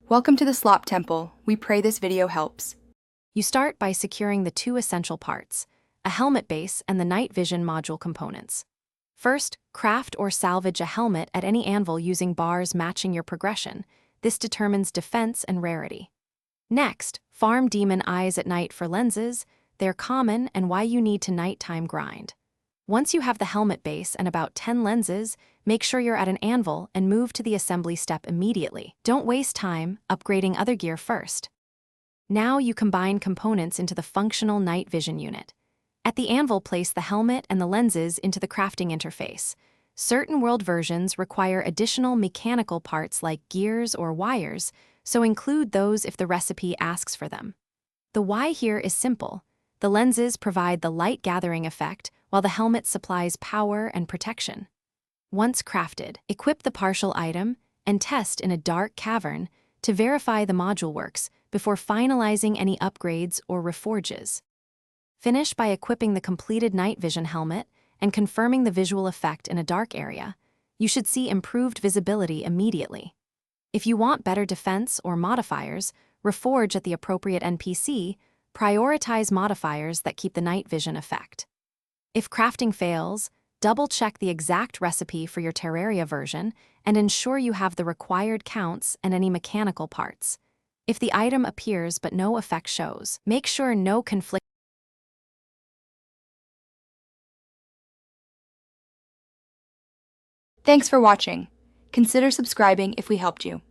Welcome to the Slop Temple. We pray this video helps. You start by securing the two essential parts, a helmet base and the night vision module components. First, craft or salvage a helmet at any anvil using bars matching your progression. This determines defense and rarity. Next, farm demon eyes at night for lenses. They're common and why you need to nighttime grind. Once you have the helmet base and about 10 lenses, make sure you're at an anvil and move to the assembly step immediately. Don't waste time upgrading other gear first. Now you combine components into the functional night vision unit. At the anvil, place the helmet and the lenses into the crafting interface. Certain world versions require additional mechanical parts like gears or wires, so include those if the recipe asks for them. The why here is simple. The lenses provide the light gathering effect, while the helmet supplies power and protection. Once crafted, equip the partial item and test in a dark cavern to verify the module works before finalizing any upgrades or reforges. Finish by equipping the completed night vision helmet and confirming the visual effect in a dark area. You should see improved visibility immediately. If you want better defense or modifiers, reforge at the appropriate NPC. Prioritize modifiers that keep the night vision effect. If crafting fails, double-check the exact recipe for your Terraria version and ensure you have the required counts and any mechanical parts. If the item appears but no effect shows, make sure no conflict. Thanks for watching. Consider subscribing if we helped you.